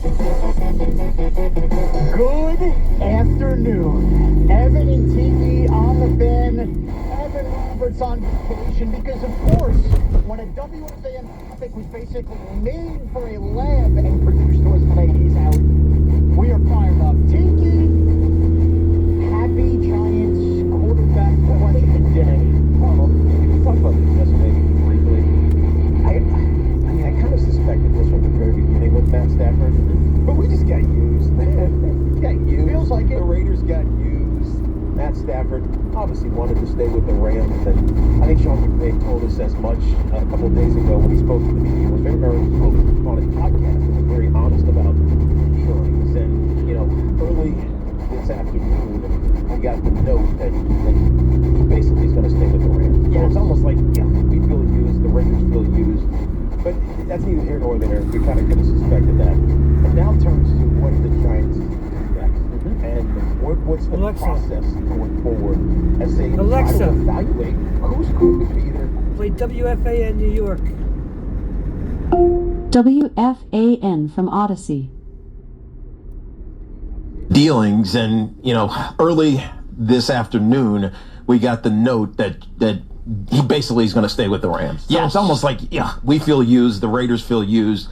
Good afternoon. Evan and Tiki on the fan. Evan Roberts on vacation because, of course, when a WFAN topic was basically made for a lab and produced to us today, he's out. We are fired up. Tiki, happy Giants quarterback question today. Well, we can talk about this maybe briefly. I kind of suspected this from the very beginning with Matt Stafford, but we just got used. Got used. Feels like it. The Raiders got used. Matt Stafford obviously wanted to stay with the Rams, and I think Sean McVay told us as much a couple of days ago when he spoke to the media. He was very on his podcast and was very honest about feelings. And early this afternoon, I got the note that he basically is going to stay with the Rams. Yeah. So it's almost like we feel used, the Raiders feel used. But that's neither here nor there. We kind of could have suspected that. And now turns to what the Giants do next. And what's the process going forward as they try to evaluate who's going to be there. Play WFAN New York. WFAN from Odyssey. Dealings, and early this afternoon we got the note that he basically is going to stay with the Rams. So it's almost like we feel used, the Raiders feel used,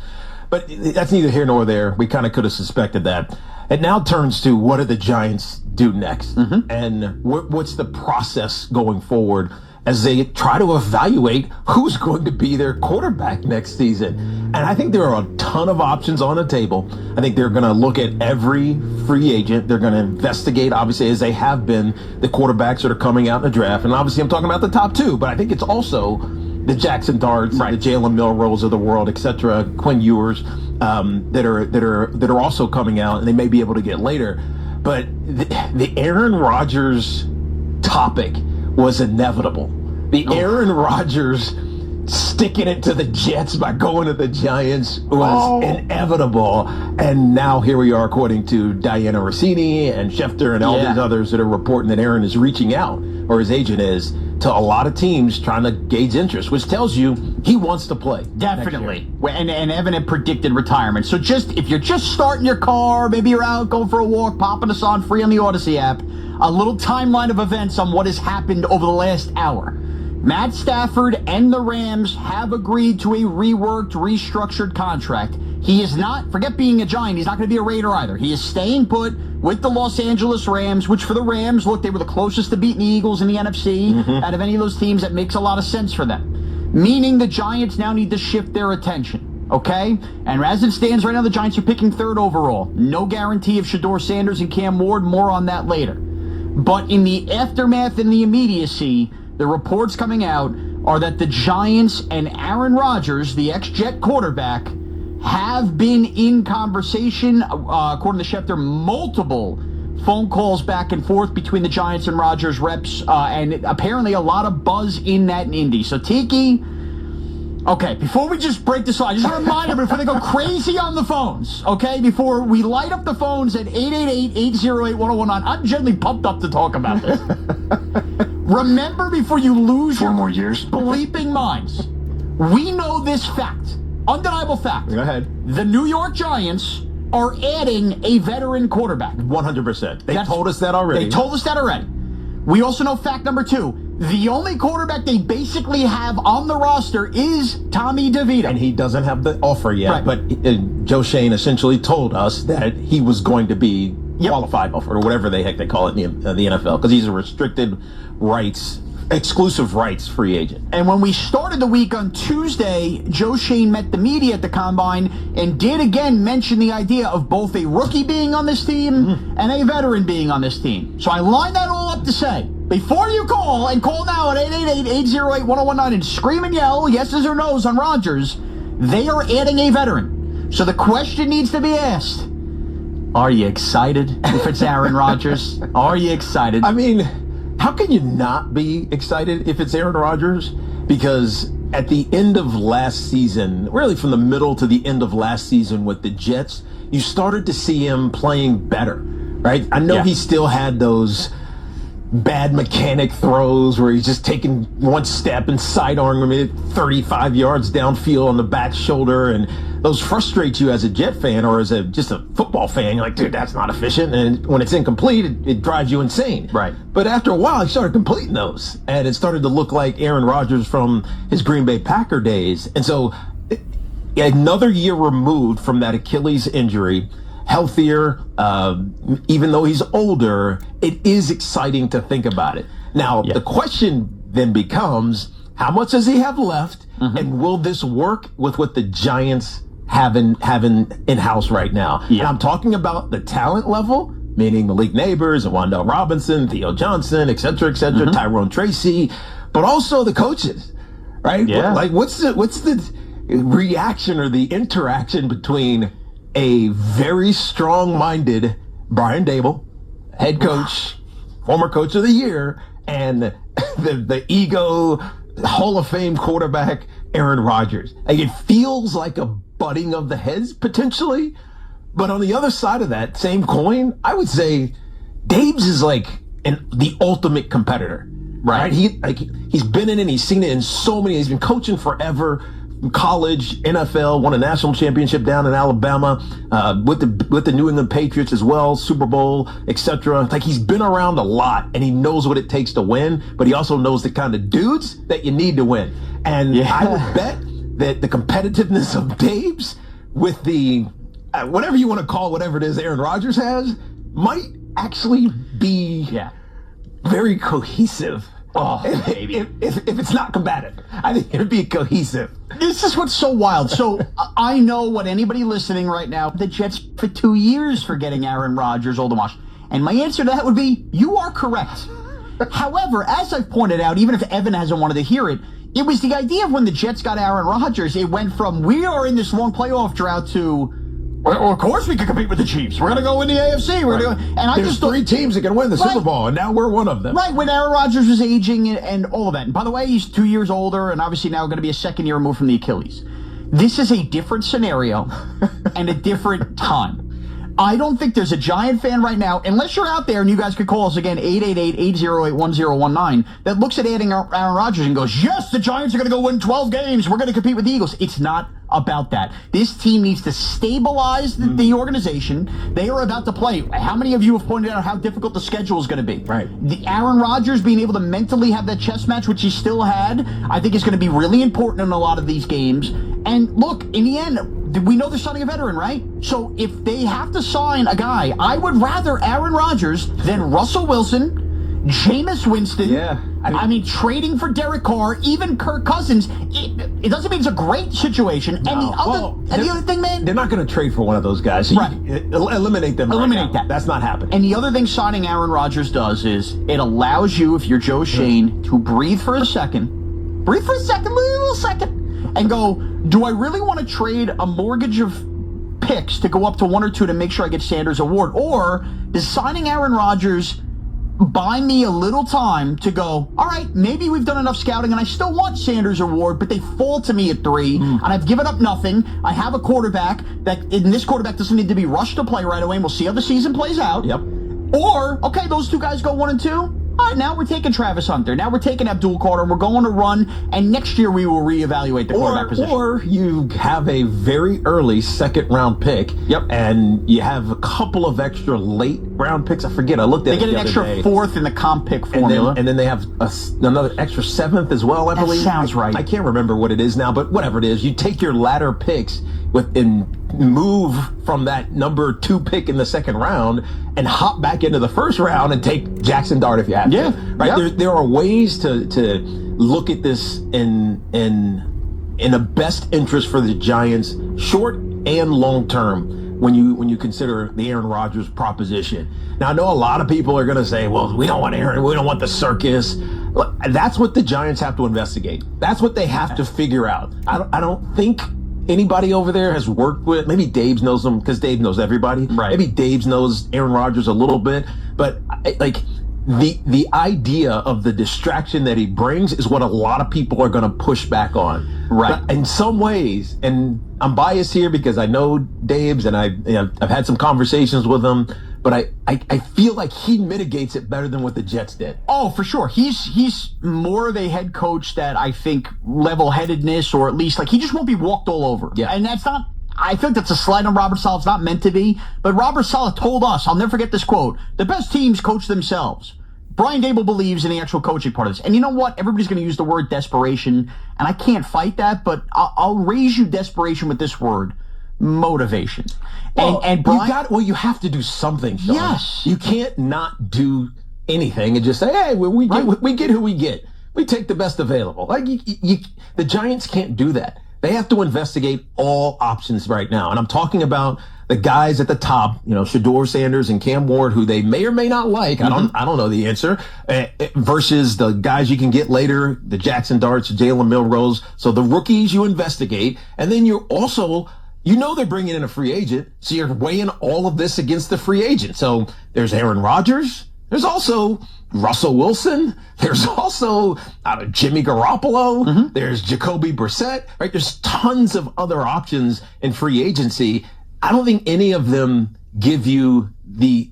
but that's neither here nor there. We kind of could have suspected that. It now turns to what do the Giants do next, and what's the process going forward as they try to evaluate who's going to be their quarterback next season. And I think there are a ton of options on the table. I think they're going to look at every free agent. They're going to investigate, obviously, as they have been, the quarterbacks that are coming out in the draft. And obviously, I'm talking about the top two, but I think it's also the Jackson Darts, the Jalen Milrose of the world, etc., Quinn Ewers, that are also coming out, and they may be able to get later. But the Aaron Rodgers topic was inevitable. The Aaron Rodgers sticking it to the Jets by going to the Giants was inevitable. And now here we are, according to Diana Rossini and Schefter and all these others that are reporting that Aaron is reaching out, or his agent is, to a lot of teams trying to gauge interest, which tells you he wants to play. Definitely. And Evan had predicted retirement. So if you're just starting your car, maybe you're out going for a walk, popping us on free on the Odyssey app, a little timeline of events on what has happened over the last hour. Matt Stafford and the Rams have agreed to a reworked, restructured contract. He is not, forget being a Giant, he's not going to be a Raider either. He is staying put with the Los Angeles Rams, which for the Rams, look, they were the closest to beating the Eagles in the NFC out of any of those teams. That makes a lot of sense for them. Meaning the Giants now need to shift their attention, okay? And as it stands right now, the Giants are picking third overall. No guarantee of Shedeur Sanders and Cam Ward, more on that later. But in the aftermath and the immediacy, the reports coming out are that the Giants and Aaron Rodgers, the ex-Jet quarterback, have been in conversation, according to Schefter, multiple phone calls back and forth between the Giants and Rodgers reps, and apparently a lot of buzz in that in Indy. So, Tiki, okay, before we just break this off, I just want to remind everyone before they go crazy on the phones, okay, before we light up the phones at 888-808-1019, I'm generally pumped up to talk about this. Remember, before you lose your more years bleeping minds, we know this fact, undeniable fact. Go ahead. The New York Giants are adding a veteran quarterback. 100%. They told us that already. They told us that already. We also know fact number two. The only quarterback they basically have on the roster is Tommy DeVito. And he doesn't have the offer yet. Right. But Joe Shane essentially told us that he was going to be qualified offer, or whatever the heck they call it in the NFL, because he's a restricted rights, exclusive rights free agent. And when we started the week on Tuesday, Joe Shane met the media at the Combine and did again mention the idea of both a rookie being on this team and a veteran being on this team. So I lined that all up to say, before you call, and call now at 888-808-1019 and scream and yell yeses or nos on Rodgers, they are adding a veteran. So the question needs to be asked, are you excited if it's Aaron Rodgers? Are you excited? I mean, how can you not be excited if it's Aaron Rodgers? Because at the end of last season, really from the middle to the end of last season with the Jets, you started to see him playing better, right? I know he still had those bad mechanic throws where he's just taking one step and sidearming it 35 yards downfield on the back shoulder, and those frustrate you as a Jet fan or as just a football fan. You're like, dude, that's not efficient. And when it's incomplete, it drives you insane. Right. But after a while, he started completing those, and it started to look like Aaron Rodgers from his Green Bay Packer days. And so another year removed from that Achilles injury, healthier, even though he's older, it is exciting to think about it. Now, the question then becomes, how much does he have left, and will this work with what the Giants have in-house right now? And I'm talking about the talent level, meaning Malik Neighbors, Wandale Robinson, Theo Johnson, et cetera, Tyrone Tracy, but also the coaches, right? Yeah. Like, what's the reaction or the interaction between a very strong-minded Brian Dable, head coach, former coach of the year, and the ego Hall of Fame quarterback Aaron Rodgers? Like, it feels like a butting of the heads potentially, but on the other side of that same coin, I would say Dabes is like the ultimate competitor, right? He's been in it, he's seen it in so many. He's been coaching forever. College, NFL, won a national championship down in Alabama with the New England Patriots as well, Super Bowl, etc. Like, he's been around a lot, and he knows what it takes to win, but he also knows the kind of dudes that you need to win. And I would bet that the competitiveness of Dabes with the whatever you want to call whatever it is Aaron Rodgers has might actually be very cohesive. Oh, baby. If it's not combative, I think it'd be cohesive. This is what's so wild. So I know what anybody listening right now, the Jets for 2 years for getting Aaron Rodgers, old and washed. And my answer to that would be, you are correct. However, as I've pointed out, even if Evan hasn't wanted to hear it, it was the idea of when the Jets got Aaron Rodgers, it went from, we are in this long playoff drought to, well, of course we can compete with the Chiefs. We're going to go in the AFC. We're going to go. And There's three teams that can win the Super Bowl, and now we're one of them. Right, when Aaron Rodgers was aging and all of that. And by the way, he's 2 years older and obviously now going to be a second year removed from the Achilles. This is a different scenario and a different time. I don't think there's a Giant fan right now, unless you're out there, and you guys could call us again, 888-808-1019, that looks at adding Aaron Rodgers and goes, yes, the Giants are going to go win 12 games. We're going to compete with the Eagles. It's not about that. This team needs to stabilize the organization. They are about to play. How many of you have pointed out how difficult the schedule is going to be? Right. The Aaron Rodgers being able to mentally have that chess match, which he still had, I think is going to be really important in a lot of these games. And look, in the end, we know they're signing a veteran, right? So if they have to sign a guy, I would rather Aaron Rodgers than Russell Wilson, Jameis Winston. Yeah. I mean, trading for Derek Carr, even Kirk Cousins. It doesn't mean it's a great situation. No. And the other thing, man, they're not going to trade for one of those guys. So right. Eliminate them. Eliminate that. That's not happening. And the other thing signing Aaron Rodgers does is it allows you, if you're Joe Shane, to breathe for a second, little second, and go, do I really want to trade a mortgage of picks to go up to 1 or 2 to make sure I get Sanders' award? Or does signing Aaron Rodgers buy me a little time to go, all right, maybe we've done enough scouting and I still want Sanders' award, but they fall to me at 3 and I've given up nothing. I have a quarterback and this quarterback doesn't need to be rushed to play right away, and we'll see how the season plays out. Yep. Or, okay, those 2 guys go 1 and 2. All right, now we're taking Travis Hunter. Now we're taking Abdul Carter, and we're going to run, and next year we will reevaluate the quarterback position. Or you have a very early second-round pick, and you have a couple of extra late-round picks. I forget. I looked at it the other day. They get an extra 4th in the comp pick formula. And then they have another extra 7th as well, I believe. That sounds right. I can't remember what it is now, but whatever it is, you take your latter picks and move from that number 2 pick in the second round and hop back into the first round and take Jackson Dart if you have to. Right? Yeah. There are ways to look at this in a best interest for the Giants, short and long term, when you consider the Aaron Rodgers proposition. Now, I know a lot of people are going to say, well, we don't want Aaron, we don't want the circus. Look, that's what the Giants have to investigate. That's what they have to figure out. I don't think anybody over there has worked with, maybe Dabes knows them because Dave knows everybody. Right. Maybe Dabes knows Aaron Rodgers a little bit, but like the idea of the distraction that he brings is what a lot of people are going to push back on. Right. But in some ways, and I'm biased here because I know Dabes and I've had some conversations with him, but but I feel like he mitigates it better than what the Jets did. Oh, for sure. He's more of a head coach that I think level-headedness, or at least like he just won't be walked all over. Yeah. And that's not, I think that's a slight on Robert Saleh. It's not meant to be. But Robert Saleh told us, I'll never forget this quote, the best teams coach themselves. Brian Dable believes in the actual coaching part of this. And you know what? Everybody's going to use the word desperation, and I can't fight that, but I'll raise you desperation with this word. Motivation. Well, and Brian, you have to do something, Sean. Yes. You can't not do anything and just say, hey, we get who we get. We take the best available. Like the Giants can't do that. They have to investigate all options right now. And I'm talking about the guys at the top, Shedeur Sanders and Cam Ward, who they may or may not like. I don't know the answer. Versus the guys you can get later, the Jackson Darts, Jalen Milrose. So the rookies you investigate, and then you're also, they're bringing in a free agent, so you're weighing all of this against the free agent. So there's Aaron Rodgers. There's also Russell Wilson. There's also Jimmy Garoppolo. There's Jacoby Brissett. Right? There's tons of other options in free agency. I don't think any of them give you the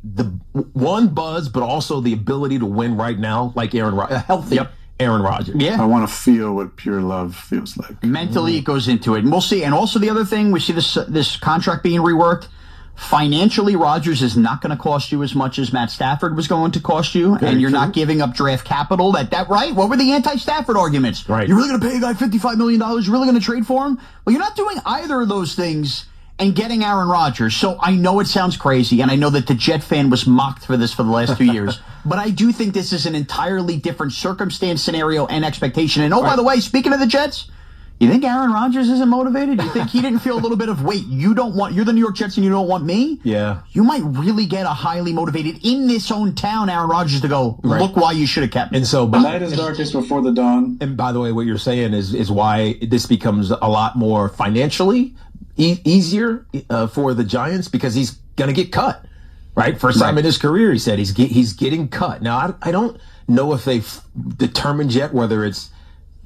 one buzz, but also the ability to win right now, like a healthy Aaron Rodgers. Yeah. I want to feel what pure love feels like. Mentally, it goes into it. And we'll see. And also the other thing, we see this contract being reworked. Financially, Rodgers is not going to cost you as much as Matt Stafford was going to cost you, and you're not giving up draft capital. That right? What were the anti-Stafford arguments? Right. You're really going to pay a guy $55 million? You're really going to trade for him? Well, you're not doing either of those things and getting Aaron Rodgers. So I know it sounds crazy, and I know that the Jet fan was mocked for this for the last 2 years, but I do think this is an entirely different circumstance, scenario, and expectation. And by the way, speaking of the Jets, you think Aaron Rodgers isn't motivated? You think he didn't feel a little bit of, wait, you're the New York Jets and you don't want me? Yeah. You might really get a highly motivated, in this own town, Aaron Rodgers to go, look why you should have kept me. And so, The night is darkest before the dawn. And by the way, what you're saying is why this becomes a lot more financially easier for the Giants, because he's going to get cut, right? First time in his career, he said he's getting cut. Now, I don't know if they've determined yet whether it's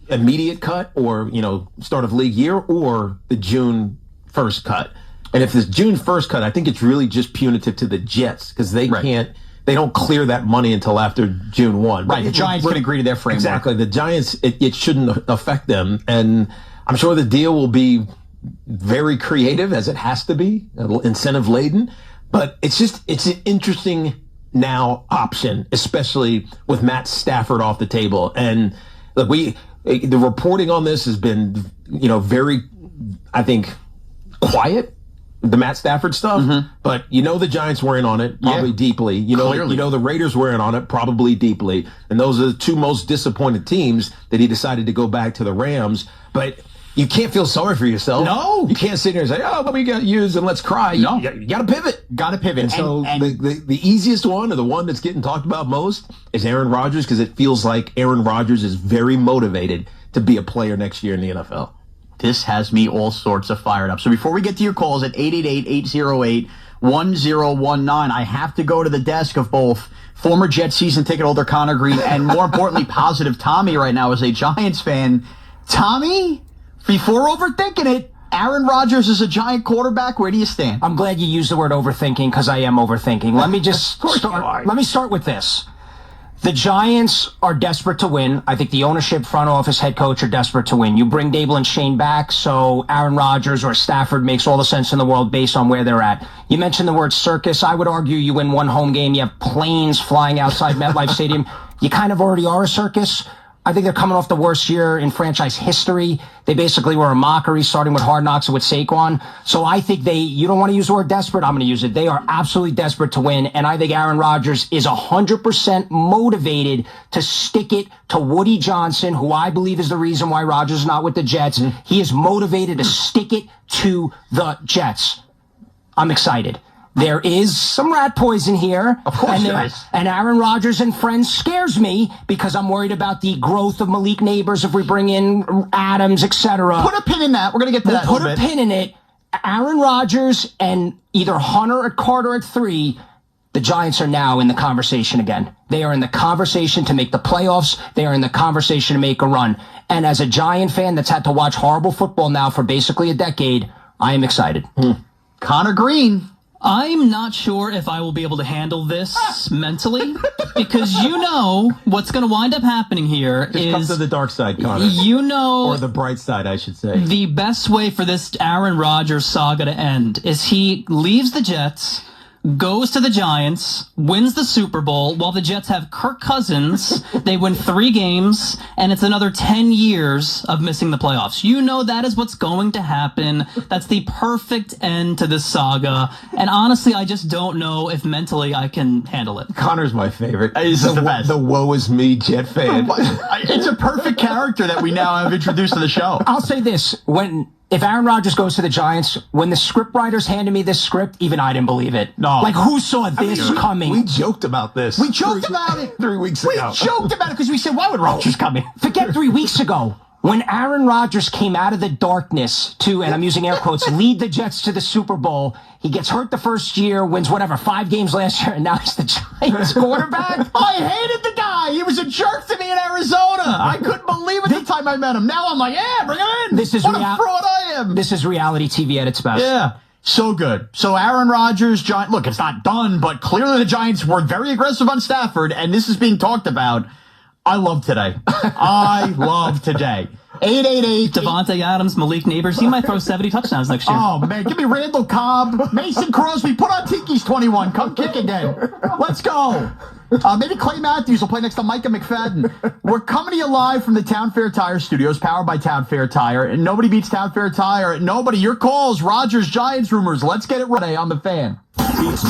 immediate cut or, start of league year, or the June 1st cut. And if it's June 1st cut, I think it's really just punitive to the Jets, because they don't clear that money until after June 1. Right, the Giants can agree to their framework. Exactly. The Giants, it shouldn't affect them. And I'm sure the deal will be very creative, as it has to be, incentive laden. But it's an interesting now option, especially with Matt Stafford off the table. And look, the reporting on this has been, very, I think, quiet, the Matt Stafford stuff. But the Giants were in on it probably deeply. Clearly. The Raiders were in on it probably deeply. And those are the two most disappointed teams that he decided to go back to the Rams. But you can't feel sorry for yourself. No. You can't sit there and say, oh, we got used and let's cry. No. You got to pivot. Got to pivot. And so the easiest one, or the one that's getting talked about most, is Aaron Rodgers, because it feels like Aaron Rodgers is very motivated to be a player next year in the NFL. This has me all sorts of fired up. So before we get to your calls at 888-808-1019, I have to go to the desk of both former Jet season ticket holder Connor Green and, more importantly, positive Tommy right now as a Giants fan. Tommy, before overthinking it, Aaron Rodgers is a Giant quarterback. Where do you stand? I'm glad you used the word overthinking, because I am overthinking. Let me just start. Let me start with this. The Giants are desperate to win. I think the ownership, front office, head coach are desperate to win. You bring Dable and Shane back, so Aaron Rodgers or Stafford makes all the sense in the world based on where they're at. You mentioned the word circus. I would argue you win one home game, you have planes flying outside MetLife Stadium. You kind of already are a circus. I think they're coming off the worst year in franchise history. They basically were a mockery, starting with Hard Knocks and with Saquon. So I think you don't want to use the word desperate. I'm going to use it. They are absolutely desperate to win. And I think Aaron Rodgers is 100% motivated to stick it to Woody Johnson, who I believe is the reason why Rodgers is not with the Jets. He is motivated to stick it to the Jets. I'm excited. There is some rat poison here. Of course there is. And Aaron Rodgers and friends scares me, because I'm worried about the growth of Malik Neighbors if we bring in Adams, etc. Put a pin in that. We're going to get to that in a Put little a bit. pin in it. Aaron Rodgers and either Hunter or Carter at 3, the Giants are now in the conversation again. They are in the conversation to make the playoffs. They are in the conversation to make a run. And as a Giant fan that's had to watch horrible football now for basically a decade, I am excited. Connor Green, I'm not sure if I will be able to handle this mentally, because what's going to wind up happening here Just come to the dark side, Connor. Or the bright side, I should say. The best way for this Aaron Rodgers saga to end is he leaves the Jets, goes to the Giants, wins the Super Bowl, while the Jets have Kirk Cousins. They win 3 games, and it's another 10 years of missing the playoffs. That is what's going to happen. That's the perfect end to this saga. And honestly, I just don't know if mentally I can handle it. Connor's my favorite. He's the best. The woe is me Jet fan. It's a perfect character that we now have introduced to the show. I'll say this. If Aaron Rodgers goes to the Giants, when the script writers handed me this script, even I didn't believe it. No. Like, who saw this coming? We joked about this. We joked about it 3 weeks ago. We joked about it because we said, why would Rodgers come in? Forget 3 weeks ago. When Aaron Rodgers came out of the darkness to, and I'm using air quotes, lead the Jets to the Super Bowl, he gets hurt the first year, wins 5 games last year, and now he's the Giants quarterback. I hated the guy. He was a jerk to me in Arizona. I couldn't believe it the time I met him. Now I'm like, yeah, bring him in. What a fraud I am. This is reality TV at its best. Yeah. So good. So Aaron Rodgers, look, it's not done, but clearly the Giants were very aggressive on Stafford, and this is being talked about. I love today. I love today. 888 Devontae Adams, Malik Neighbors. He might throw 70 touchdowns next year. Oh, man. Give me Randall Cobb, Mason Crosby. Put on Tiki's 21. Come kick again. Let's go. Maybe Clay Matthews will play next to Micah McFadden. We're coming to you live from the Town Fair Tire Studios, powered by Town Fair Tire. And nobody beats Town Fair Tire. Nobody. Your calls, Rodgers, Giants rumors. Let's get it right on the Fan.